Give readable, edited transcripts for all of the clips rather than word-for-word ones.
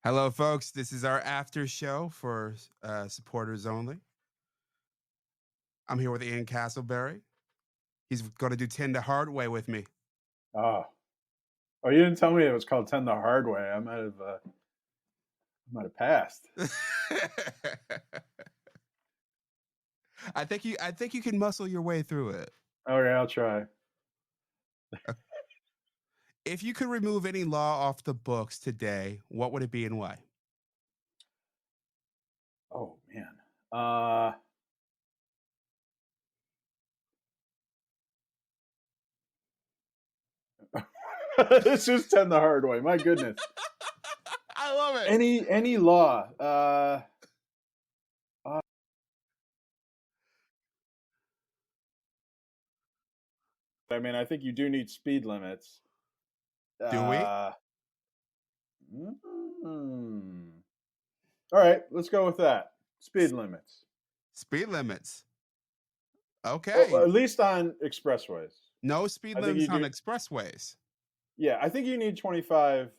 Hello, folks. This is our after show for supporters only. I'm here with Ian Casselberry. He's going to do 10 the hard way with me. Oh. Oh, you didn't tell me it was called 10 the hard way. I might have passed. I think you can muscle your way through it. Okay, I'll try. If you could remove any law off the books today, what would it be and why? Oh man. Uh this is 10 the hard way. My goodness. I love it. Any law. Uh I mean, I think you do need speed limits. Do we? Uh mm, All right, let's go with that. Speed S- limits. Speed limits. Well, Okay. at least on expressways. No speed I think you limits on do. expressways. Yeah, I think you need 25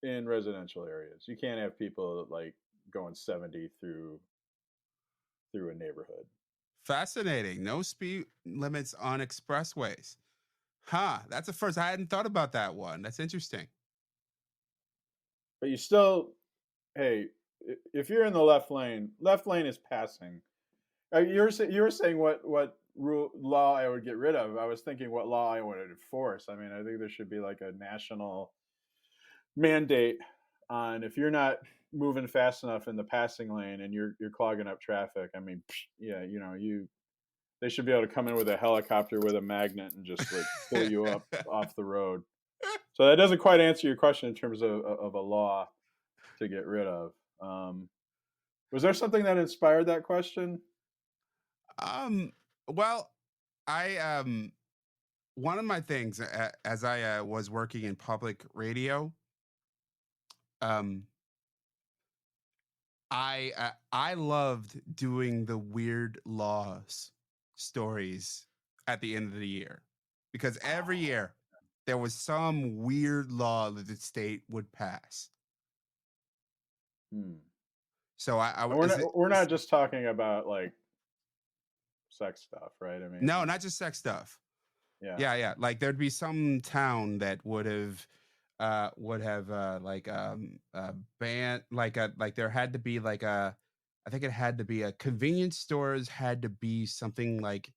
in residential areas. You can't have people like going 70 through a neighborhood. Fascinating. No speed limits on expressways. Huh. That's the first. I hadn't thought about that one. That's interesting. But you still, hey, if you're in the left lane is passing. You were saying what rule law I would get rid of. I was thinking what law I would enforce. I mean, I think there should be like a national mandate on if you're not moving fast enough in the passing lane and you're clogging up traffic. I mean, yeah, they should be able to come in with a helicopter with a magnet and just like pull you up off the road. So that doesn't quite answer your question in terms of a law to get rid of. Was there something that inspired that question? um, well, I one of my things as I was working in public radio, um, I loved doing the weird laws stories at the end of the year because every Oh, year there was some weird law that the state would pass. hmm. So And we're not just talking about like sex stuff, right? I no, mean, not just sex stuff. yeah. Yeah, yeah. Like there'd be some town that would have like ban like there had to be like a I think it had to be a convenience stores had to be something like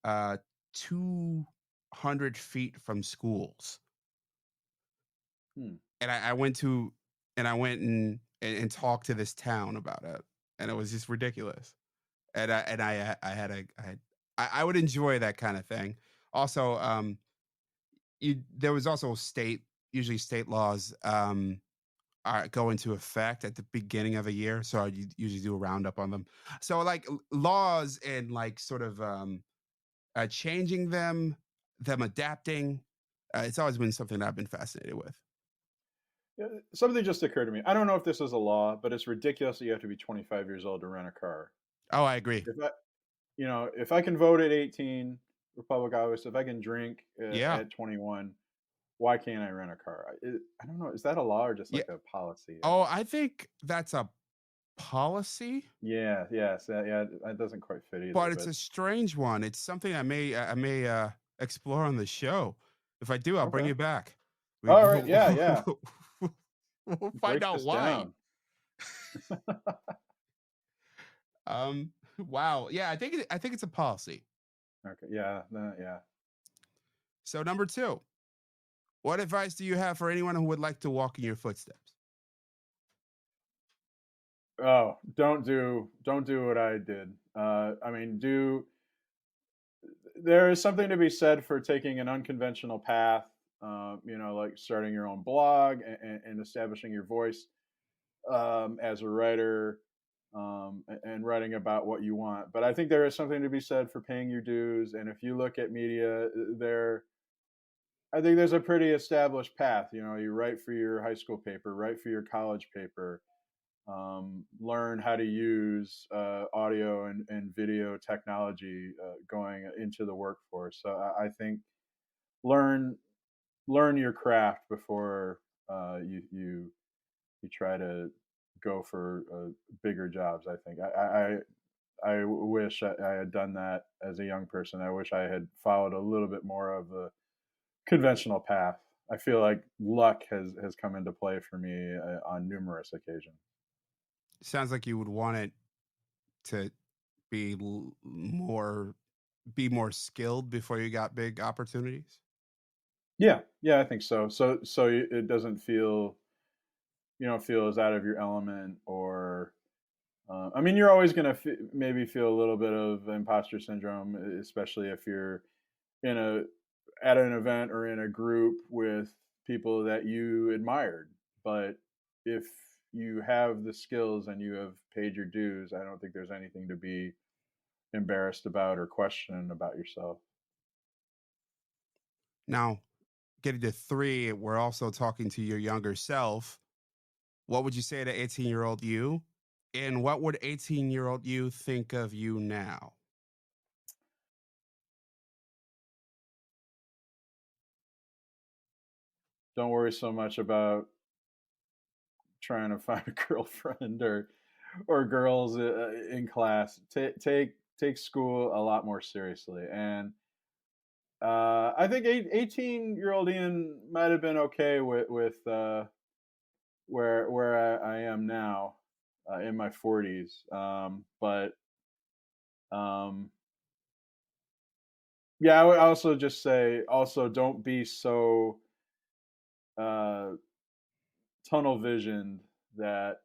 uh 200 feet from schools. Hmm. And I went and talked to this town about it. And it was just ridiculous. I had a I would enjoy that kind of thing. Also, there was also usually state laws go into effect at the beginning of a year, so I usually do a roundup on them. So like laws and like sort of changing them adapting. It's always been something that I've been fascinated with. Yeah, something just occurred to me. I don't know if this is a law, but it's ridiculous that you have to be 25 years old to rent a car. Oh, I agree. If I can vote at 18 for public office, if I can drink Yeah. at 21, why can't I rent a car? I don't know. Is that a law or just Yeah. like a policy? Oh, I think that's a policy, Yeah, yes, yeah. That doesn't quite fit either. but it's But a strange one. It's something I may explore on the show. If I do, I'll bring okay, you back. We all right, yeah, yeah. we'll find Break out this why. down. Wow. Yeah, I think it's a policy. Okay, yeah, yeah. So number 2, what advice do you have for anyone who would like to walk in your footsteps? Oh, don't do what I did. I mean, do there is something to be said for taking an unconventional path. Like starting your own blog and establishing your voice as a writer and writing about what you want. But I think there is something to be said for paying your dues. And if you look at media, I think there's a pretty established path. You write for your high school paper, write for your college paper, learn how to use audio and video technology going into the workforce. So I think learn learn your craft before you you try to go for bigger jobs. I think I wish I had done that as a young person. I wish I had followed a little bit more of the conventional path. I feel like luck has come into play for me on numerous occasions. Sounds like you would want it to be more skilled before you got big opportunities. Yeah, yeah, I think so. It doesn't feel, you don't feel as out of your element, or I mean, you're always gonna maybe feel a little bit of imposter syndrome, especially if you're in a at an event or in a group with people that you admired. But if you have the skills and you have paid your dues, I don't think there's anything to be embarrassed about or question about yourself. Now, getting to 3, we're also talking to your younger self. What would you say to 18-year-old you? And what would 18-year-old you think of you now? Don't worry so much about trying to find a girlfriend or girls in class. Take school a lot more seriously. And I think 18-year-old Ian might have been okay with where I am now in my 40s. But um, yeah, I would also just say, also don't be so uh, tunnel visioned that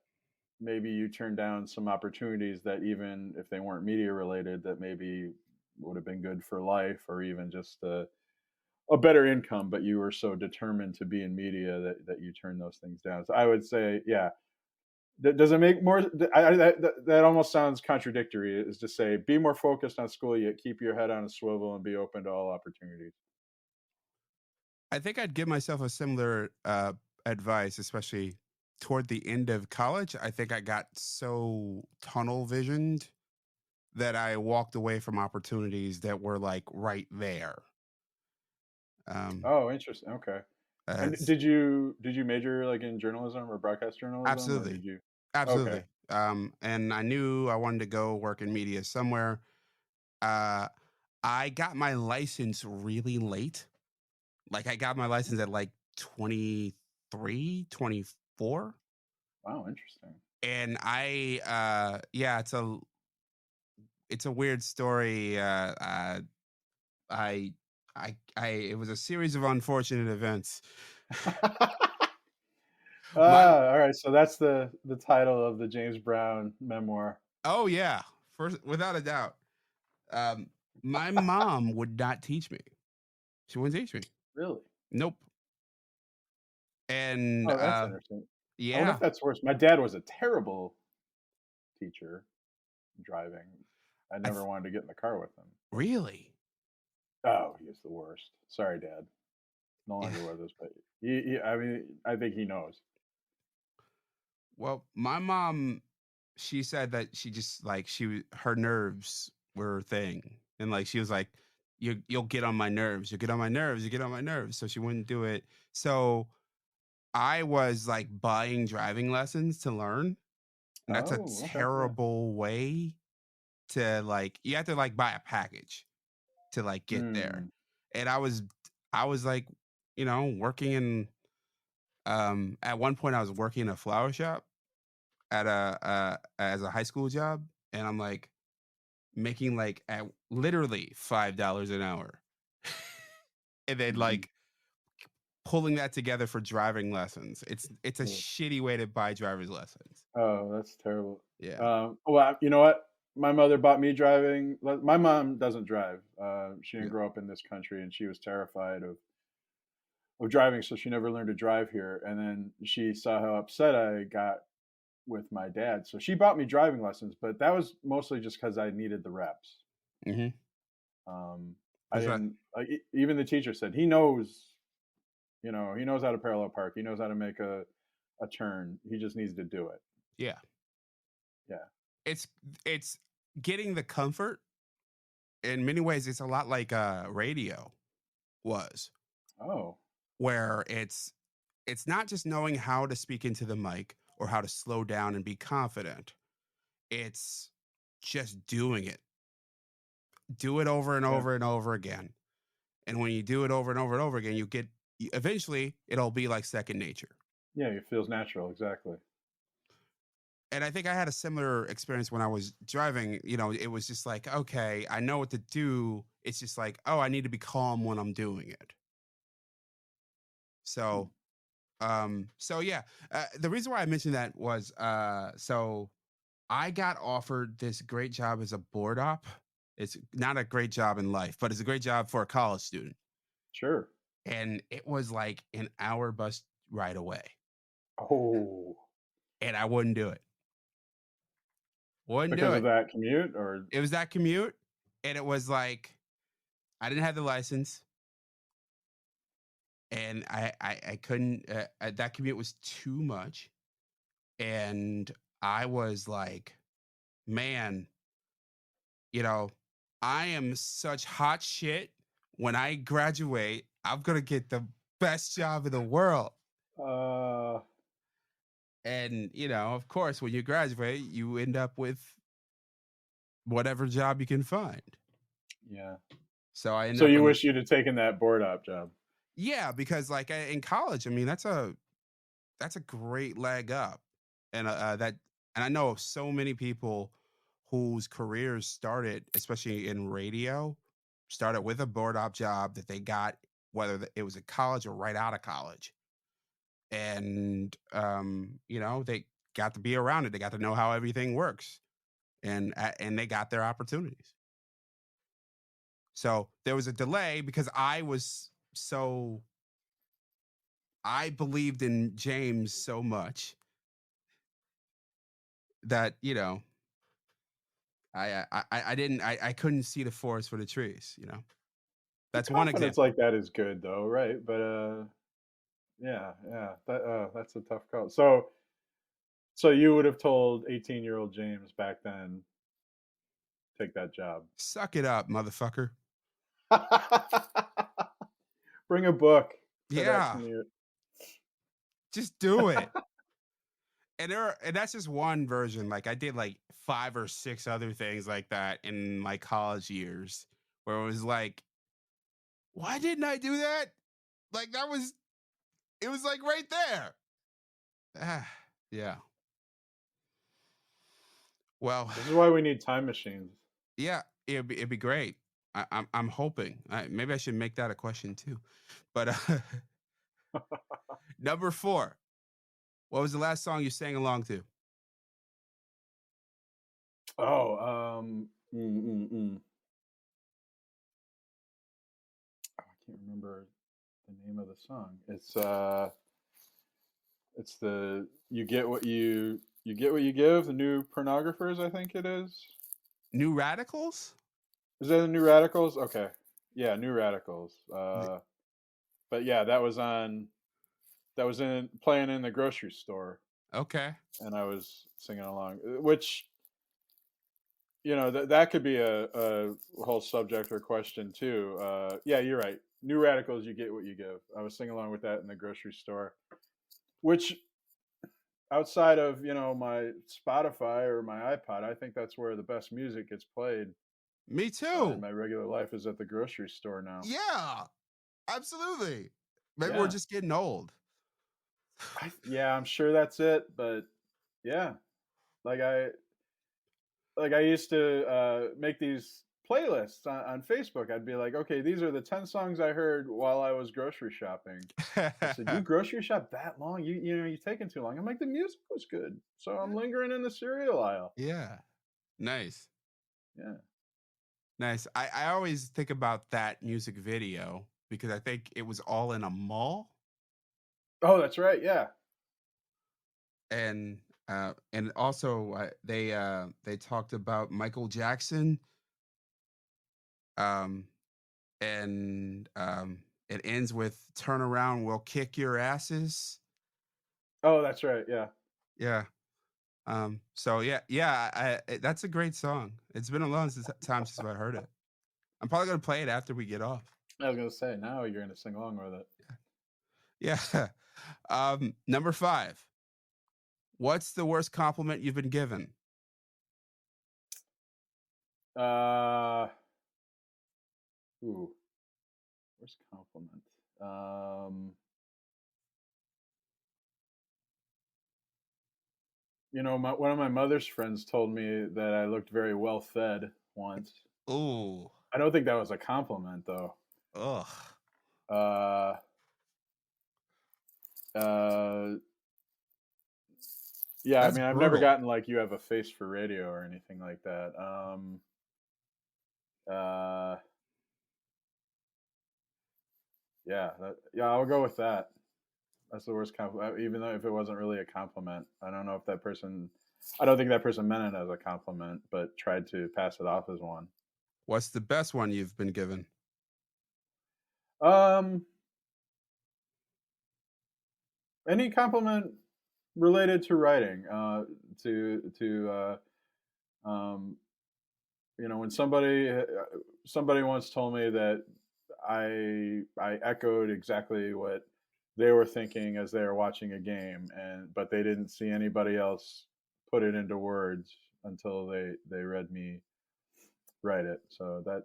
maybe you turn down some opportunities that, even if they weren't media related, that maybe would have been good for life, or even just a better income, but you were so determined to be in media that you turn those things down. So I would say, yeah, does it make more? That almost sounds contradictory. Is to say, be more focused on school, yet keep your head on a swivel and be open to all opportunities. I think I'd give myself a similar advice, especially toward the end of college. I think I got so tunnel visioned that I walked away from opportunities that were like right there. Um, Oh, interesting. Okay. And as did you major like in journalism or broadcast journalism, or Absolutely, did you? Okay. absolutely. And I knew I wanted to go work in media somewhere. Uh, I got my license really late. Like I got my license at like 23, 24. Wow, interesting. And yeah, it's a weird story. I it was a series of unfortunate events. My All right. So that's the title of the James Brown memoir. Oh yeah, first without a doubt. Um, my mom would not teach me. She wouldn't teach me. Really? Nope. And Oh, that's interesting. I wonder if yeah, that's worse. My dad was a terrible teacher driving. I I never wanted to get in the car with him. really. Oh, he is the worst. Sorry, Dad. No Yeah. longer with us, but I mean, I think he knows. Well, my mom, she said that she just like her nerves were her thing, and like she was like, You'll get on my nerves. You get on my nerves. You get on my nerves." So she wouldn't do it. So I was like buying driving lessons to learn, and that's a Oh, okay, yeah. terrible way to like. You have to like buy a package to like get there, Mm, and I was like, working in. At one point, I was working in a flower shop at as a high school job, and I'm like making like at literally $5 an hour, and then mhm. like pulling that together for driving lessons. It's a Ugh. shitty way to buy driver's lessons. Oh, that's terrible. Yeah. Well, you know what? My mother bought me driving. My mom doesn't drive. She didn't Yeah. grow up in this country, and she was terrified of driving, so she never learned to drive here. And then she saw how upset I got with my dad, so she bought me driving lessons. But that was mostly just because I needed the reps. Mhm. Um, I That's right. didn't like. Even the teacher said he knows. He knows how to parallel park. He knows how to make a turn. He just needs to do it. Yeah. Yeah. It's it's getting the comfort. In many ways, it's a lot like radio was, Oh. where it's not just knowing how to speak into the mic or how to slow down and be confident. It's just doing it. Do it over and Yeah. over and over again. And when you do it over and over and over again, eventually it'll be like second nature. Yeah, it feels natural, exactly. And I think I had a similar experience when I was driving. It was just like, okay, I know what to do. It's just like, oh, I need to be calm when I'm doing it. Hmm. So yeah, the reason why I mentioned that was, so I got offered this great job as a board op. It's not a great job in life, but it's a great job for a college student. Sure. And it was like an hour bus ride away, Oh, and I wouldn't do it. Wouldn't do because of it. that commute, or It was that commute, and it was like I didn't have the license, and I couldn't. That commute was too much, and I was like, man, you know, I am such hot shit. When I graduate, I'm gonna get the best job in the world. uh, And of course, when you graduate, you end up with whatever job you can find. yeah. So I ended So up you on the wish you'd have taken that board op job. yeah, because like in college, I mean, that's a great leg up, and I know of so many people whose careers started, especially in radio, started with a board op job that they got, whether it was at college or right out of college, and they got to be around it, they got to know how everything works, and they got their opportunities. So there was a delay because I believed in James so much that I didn't I couldn't see the forest for the trees. The That's one confidence example. like that is good though, right? But, yeah, yeah, that's a tough call. So you would have told 18-year-old James back then, "Take that job." Suck it up, motherfucker. Bring a book to that Yeah, commute. just do it. And that's just one version. Like I did like 5 or 6 other things like that in my college years where it was like, why didn't I do that? Like it was like right there. Ah, yeah. Well, This is why we need time machines. yeah, it'd be great. I'm hoping. Maybe I should make that a question too. But number 4, what was the last song you sang along to? Oh, I can't remember the name of the song. It's the you get what you give. The New Pornographers, I think it is. New Radicals? Is that the New Radicals? Okay, yeah, New Radicals. The- But yeah, that was in playing in the grocery store, okay. and I was singing along, which that could be a whole subject or question too. Yeah, you're right. New Radicals, you get what you give. I was singing along with that in the grocery store, which outside of my Spotify or my iPod, I think that's where the best music gets played Me in too. my regular life is at the grocery store now. Yeah, absolutely. Maybe we're Yeah, just getting old. yeah, I'm sure that's it, but yeah, like I used to make these playlists on Facebook. I'd be like, okay, these are the 10 songs I heard while I was grocery shopping. I said, you grocery shop that long? You're taking too long. I'm like, the music was good, so I'm lingering in the cereal aisle. Yeah. Nice. Yeah. Nice. I always think about that music video because I think it was all in a mall, Oh, that's right. Yeah. and also they talked about Michael Jackson, um and it ends with "Turn around, we'll kick your asses." Oh, that's right. Yeah. Yeah. So yeah, that's a great song. It's been a long time since I heard it. I'm probably gonna play it after we get off. I was gonna say now you're gonna sing along with it. Yeah. Number 5. What's the worst compliment you've been given? Uh, ooh, worst compliment. Um, one of my mother's friends told me that I looked very well fed once. Ooh. I don't think that was a compliment though. Ugh. Uh, uh, yeah, I That's mean, I've never brutal. gotten like you have a face for radio or anything like that. Uh, yeah, yeah, I'll go with that. That's the worst compliment, even though if it wasn't really a compliment. I don't know if that person, I don't think that person meant it as a compliment, but tried to pass it off as one. What's the best one you've been given? Um, any compliment related to writing, um, when somebody once told me that I echoed exactly what they were thinking as they were watching a game, and but they didn't see anybody else put it into words until they read me write it. So that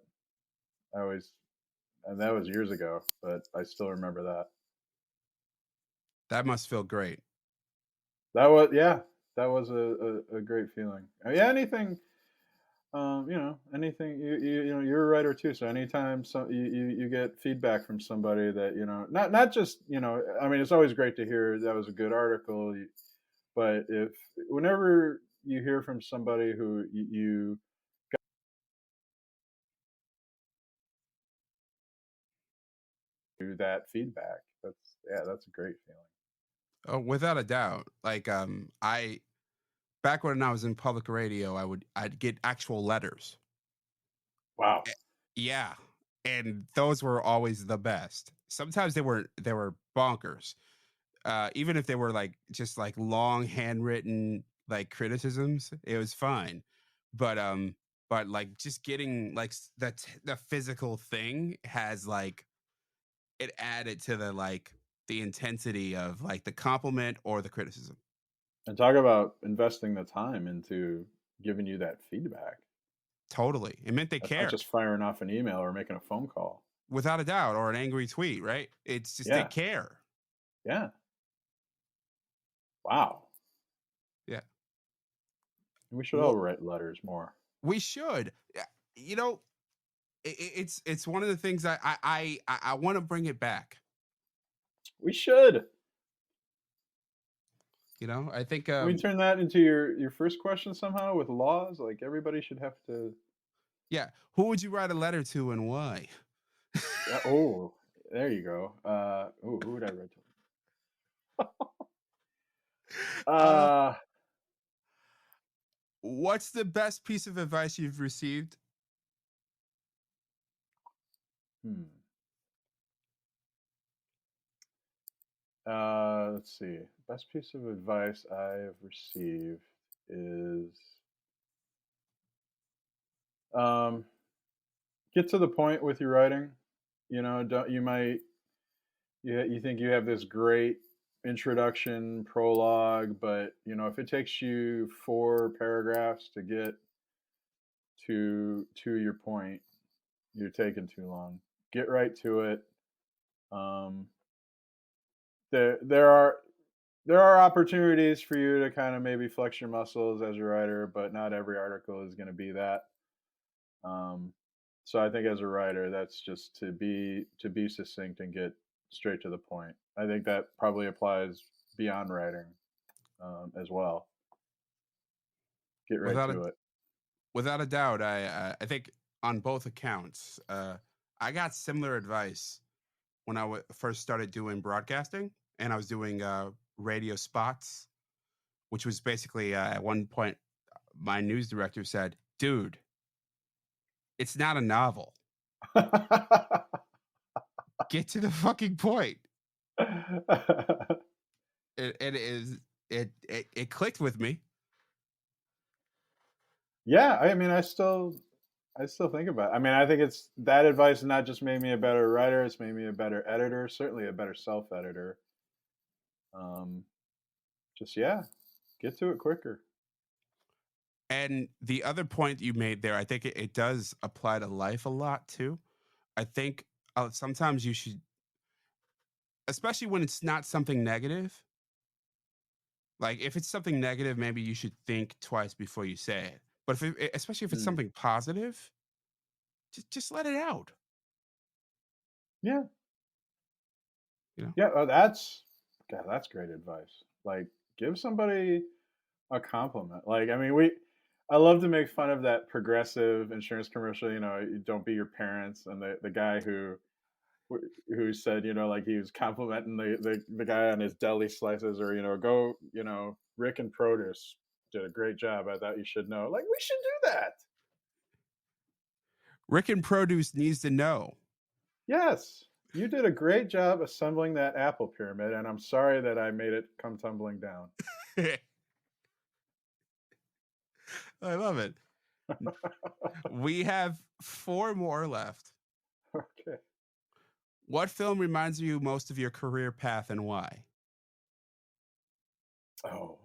I always and that was years ago, but I still remember that. That must feel great. That was yeah, that was a great feeling. Yeah, anything. Anything you're a writer too. So anytime you get feedback from somebody that not just I mean, it's always great to hear that was a good article, but if whenever you hear from somebody who you do that feedback, that's a great feeling. Oh, without a doubt. Like, I back when I was in public radio, I'd get actual letters. Wow. Eh, yeah, and those were always the best. Sometimes they were bonkers. Even if they were like just like long handwritten like criticisms, it was fine. But like just getting like the physical thing has like it added to the intensity of like the compliment or the criticism. And talk about investing the time into giving you that feedback. Totally. It meant they That's not just cared. firing off an email or making a phone call. Without a doubt, or an angry tweet, right? It's just they Yeah. care. Yeah. Wow. Yeah. We should all What write letters more. we should. Yeah, you know, it's one of the things I want to bring it back. We should. You know, I think Can we turn that into your first question somehow with laws? Like everybody should have to. yeah, who would you write a letter to and why? Oh, there you go. Who would I write to? uh what's the best piece of advice you've received? Hmm. Let's see. Best piece of advice I have received is um, get to the point with your writing. Don't you might you think you have this great introduction prologue, but if it takes you 4 paragraphs to get to your point, you're taking too long. Get right to it. Um, there are opportunities for you to kind of maybe flex your muscles as a writer, but not every article is going to be that. Um, so I think as a writer, that's just to be succinct and get straight to the point. I think that probably applies beyond writing as well. Get right Without a to it. without a doubt, I think on both accounts, I got similar advice when first started doing broadcasting, and I was doing radio spots, which was basically at one point my news director said, "Dude, it's not a novel. Get to the fucking point." It is it clicked with me. Yeah, I mean, I still think about it. I mean, I think it's that advice not just made me a better writer, it's made me a better editor, certainly a better self editor. Um, just yeah. Get to it quicker. And the other point you made there, I think it does apply to life a lot too. I think sometimes you should, especially when it's not something negative. Like if it's something negative, maybe you should think twice before you say it. But especially if it's Mm. something positive, just let it out. Yeah. You know. Yeah, oh, that's God, that's great advice. Like, give somebody a compliment. Like, I mean, I love to make fun of that progressive insurance commercial. You don't be your parents, and the guy who said, like he was complimenting the guy on his deli slices, or go, Rick and Produce did a great job. I thought you should know. Like, we should do that. Rick and Produce needs to know. Yes, you did a great job assembling that apple pyramid, and I'm sorry that I made it come tumbling down. I love it. We have four more left. Okay. What film reminds you most of your career path and why? Oh,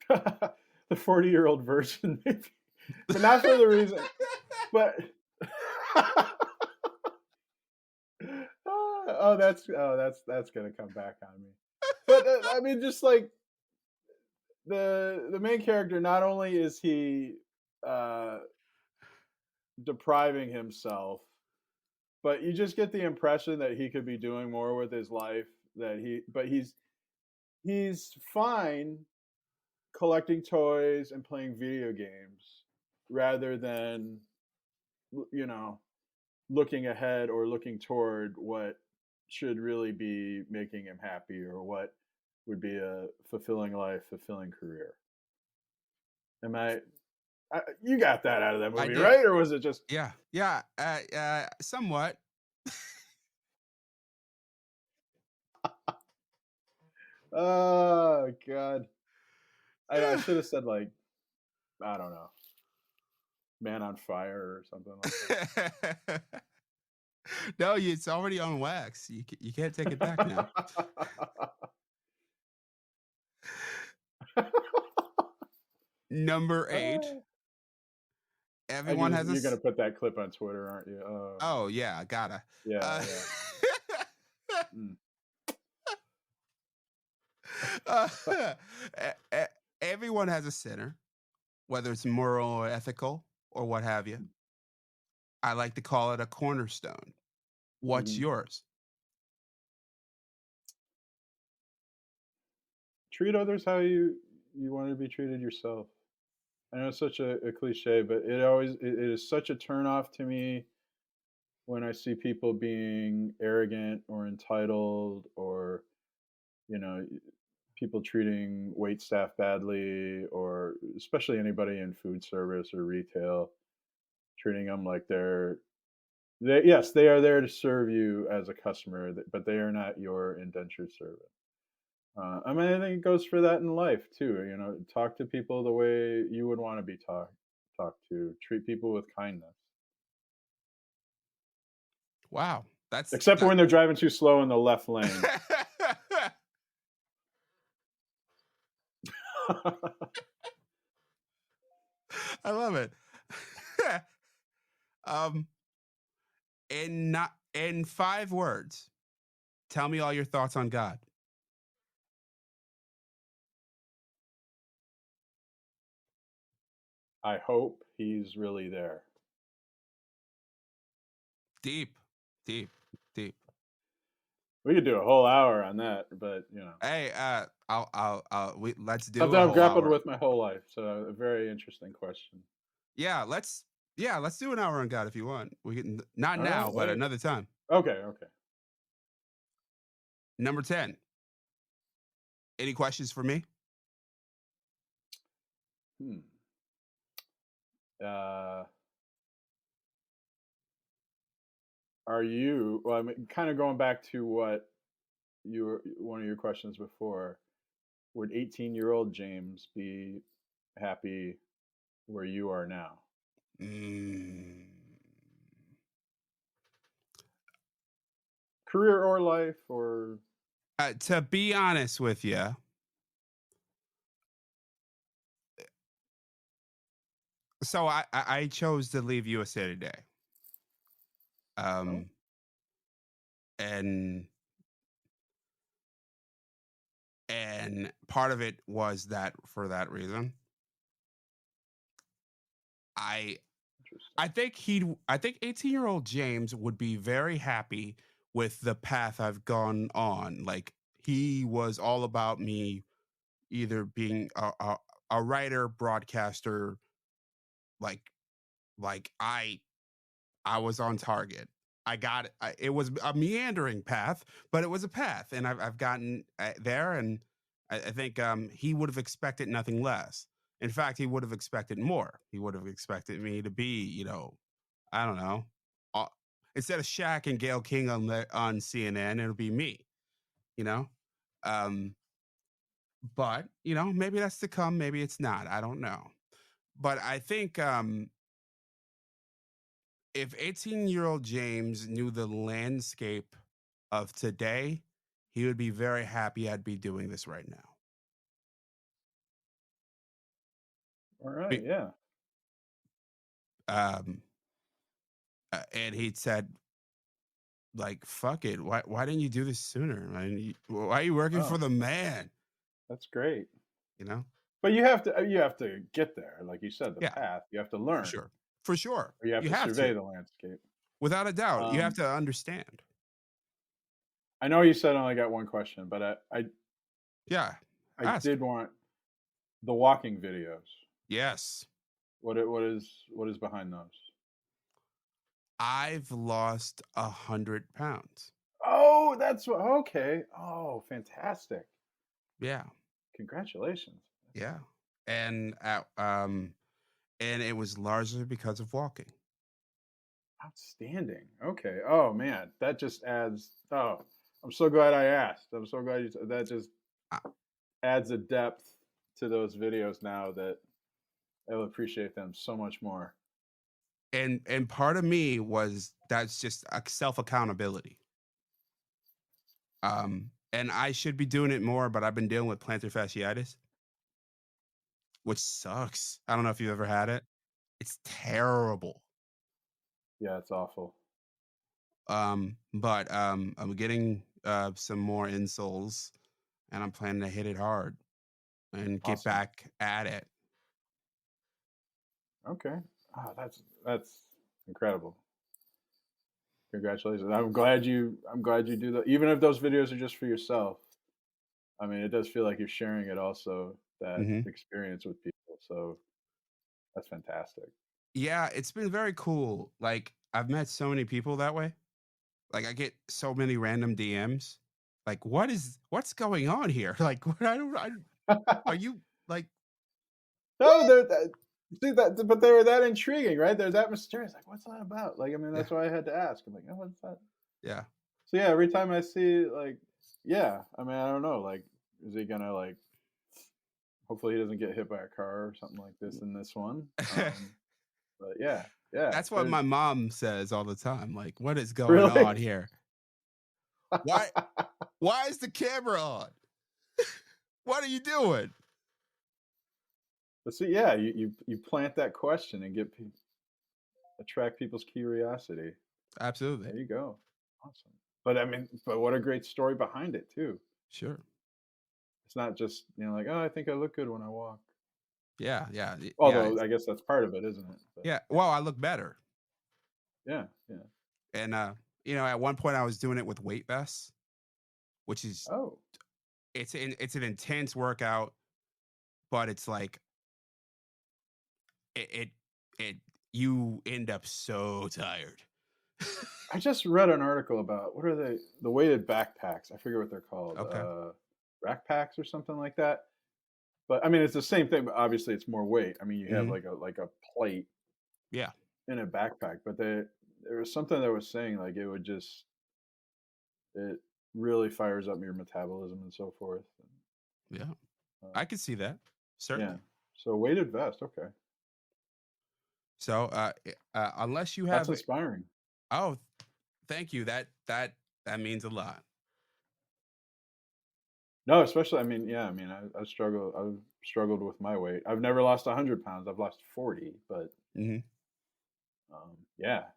the 40-year-old version, maybe, but not for the reason. But that's gonna come back on me. But I mean, just like the main character, not only is he uh, depriving himself, but you just get the impression that he could be doing more with his life. But he's fine collecting toys and playing video games rather than you know looking ahead or looking toward what should really be making him happy or what would be a fulfilling life, fulfilling career. Am you got that out of that I movie, did. right? Or was it just Yeah. Yeah. Somewhat. oh god. I should have said like, I don't know, Man on Fire or something like No, it's already on wax. You can't take it back now. that. Number 8. Everyone guess has a. you're gonna put that clip on Twitter, aren't you? Oh, Oh yeah, I gotta. yeah, Uh, yeah. Mm. uh, e- everyone has a sinner, whether it's moral or ethical or what have you. I like to call it a cornerstone. What's Mhm. yours? Treat others how you want to be treated yourself. I know it's such a cliche, but it is such a turnoff to me when I see people being arrogant or entitled, or you know people treating wait staff badly, or especially anybody in food service or retail, treating them like yes, they are there to serve you as a customer, but they are not your indentured servant. I mean, I think it goes for that in life too. Talk to people the way you would want to be talked to. Treat people with kindness, Wow, that's except for that. when they're driving too slow in the left lane. I love it. um, in 5 words, tell me all your thoughts on God. I hope he's really there. Deep, deep, deep. We could do a whole hour on that, but Hey, let's do something a I've whole grappled hour. with my whole life. So a very interesting question. Yeah, let's do an hour on God if you want. We can not All right, now, but wait. another time. Okay, okay. Number 10. Any questions for me? Hmm. Uh, are you? Well, I mean, kind of going back to what you were one of your questions before. Would 18-year-old James be happy where you are now? Mm, Career or life or To be honest with you, so I chose to leave USA Today. Oh, Um, and part of it was that for that reason. I interesting. I think 18-year-old James would be very happy with the path I've gone on. Like he was all about me either being a writer, broadcaster, like I was on target. I got it. It was a meandering path, but it was a path, and I've gotten there, and I think he would have expected nothing less. In fact, he would have expected more. He would have expected me to be, I don't know, uh, instead of Shaq and Gail King on CNN, it'll be me. You know, um, but maybe that's to come. Maybe it's not. I don't know. But I think if 18-year-old James knew the landscape of today, he would be very happy I'd be doing this right now. All right, Be- yeah. Um, and he'd said, like, fuck it. Why didn't you do this sooner? Why are you working for Oh, the man? that's great. You know? But you have to get there, like you said, the Yeah, path. You have to for learn, sure. For sure. or you have You to have survey to. the landscape. Without a doubt. You have Um, to understand. I know you said I only got one question, but Yeah. I Ask. did want the walking videos. Yes. What is behind those? I've lost 100 pounds. Oh, that's what. Okay. Oh, fantastic! Yeah. Congratulations. That's Yeah. And and it was largely because of walking. outstanding. Okay. Oh man, that just adds. Oh, I'm so glad I asked. I'm so glad that just Uh, adds a depth to those videos now that I'll appreciate them so much more. and part of me was that's just a self accountability. And I should be doing it more, but I've been dealing with plantar fasciitis, which sucks. I don't know if you've ever had it. It's terrible. Yeah, it's awful. But I'm getting some more insoles, and I'm planning to hit it hard and get Awesome. back at it. Okay. Ah, that's incredible. Congratulations. I'm glad you do that. Even if those videos are just for yourself. I mean, it does feel like you're sharing it also, that Hmm. experience with people. So that's fantastic. Yeah, it's been very cool. Like I've met so many people that way. Like I get so many random DMs. Like, what's going on here? Like, what are you like No, what? they're that see that but they were that intriguing, right? They're that mysterious. Like, what's that about? Like, I mean, Yeah, that's why I had to ask. I'm like, oh, what's that? yeah. So yeah, every time I see like, yeah, I mean, I don't know, like, is he gonna like? Hopefully, he doesn't get hit by a car or something like this in this one. But yeah, yeah, That's what there's my mom says all the time. Like, what is going really. on here? Why why is the camera on? What are you doing? But see, yeah, you plant that question and attract people's curiosity. Absolutely. There you go. Awesome. But I mean, but what a great story behind it too. Sure. It's not just, like, "Oh, I think I look good when I walk." Yeah, yeah, yeah, Although, I guess that's part of it, isn't it? But yeah. Well, I look better. yeah, yeah. And at one point I was doing it with weight vests, which is Oh, it's an intense workout, but it's like it it, it you end up so tired. I just read an article about what are they? The weighted backpacks. I forget what they're called. Okay. Rack packs or something like that. But I mean, it's the same thing, but obviously it's more weight. I mean, you have Mhm. like a plate Yeah. in a backpack, but there was something that was saying like it really fires up your metabolism and so forth. Yeah. Uh, I could see that. yeah. Certainly. So weighted vest. Okay, So, unless you that's have inspiring. oh, thank you. That means a lot. No, especially, I mean, yeah, I mean, I've struggled with my weight. I've never lost 100 pounds. I've lost 40, but Mhm. yeah,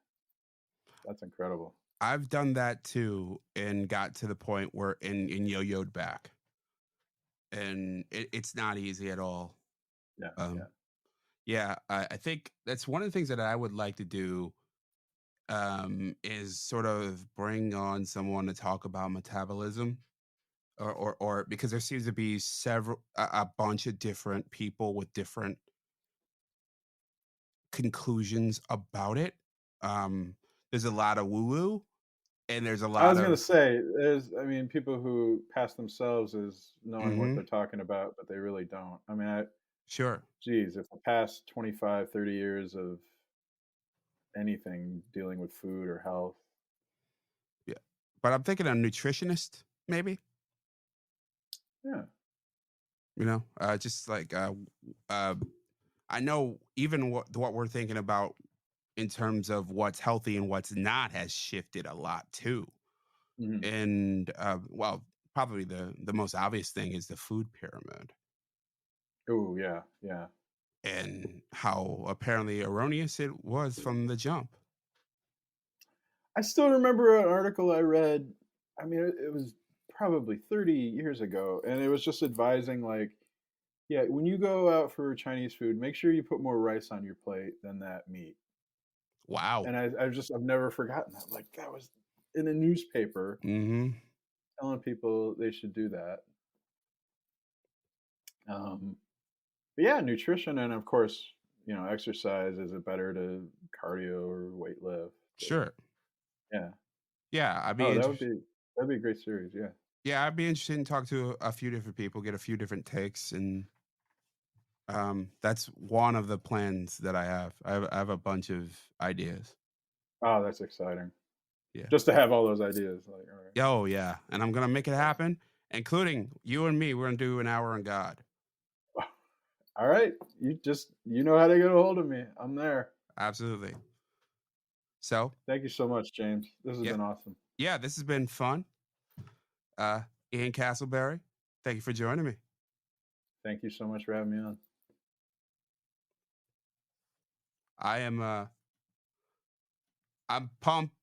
that's incredible. I've done that too and got to the point where and yo-yoed back, and it's not easy at all. Yeah, yeah. Um, yeah, I think that's one of the things that I would like to do, is sort of bring on someone to talk about metabolism or because there seems to be a bunch of different people with different conclusions about it. Um, there's a lot of woo-woo and there's a I lot was gonna of say, I mean, people who pass themselves as knowing what mhm, they're talking about, but they really don't. I mean, sure. geez, if the past 25, 30 years of anything dealing with food or health. Yeah. But I'm thinking a nutritionist, maybe, Yeah. just like uh I know even what we're thinking about in terms of what's healthy and what's not has shifted a lot too. Mhm. And well, probably the most obvious thing is the food pyramid Ooh, yeah, yeah. and how apparently erroneous it was from the jump. I still remember an article I read. I mean, it was probably 30 years ago, and it was just advising, like, yeah, when you go out for Chinese food, make sure you put more rice on your plate than that meat. Wow. And I've never forgotten that. Like, that was in a newspaper Mhm. telling people they should do that. Um, but yeah, nutrition and of course, exercise. Is it better to cardio or weight lift? But Sure. yeah. Yeah, I'd be Oh, interested. that'd be a great series. Yeah. Yeah, I'd be interested in talk to a few different people, get a few different takes, and that's one of the plans that I have. I have a bunch of ideas. Oh, that's exciting. Yeah. Just to have all those ideas, like, all right. Oh yeah, and I'm gonna make it happen, including you and me. We're gonna do an hour on God. All right. You know how to get a hold of me. I'm there. Absolutely. So Thank you so much, James. This has yeah, been awesome. yeah. This has been fun. Uh, Ian Casselberry, thank you for joining me. Thank you so much for having me on. I am I'm pumped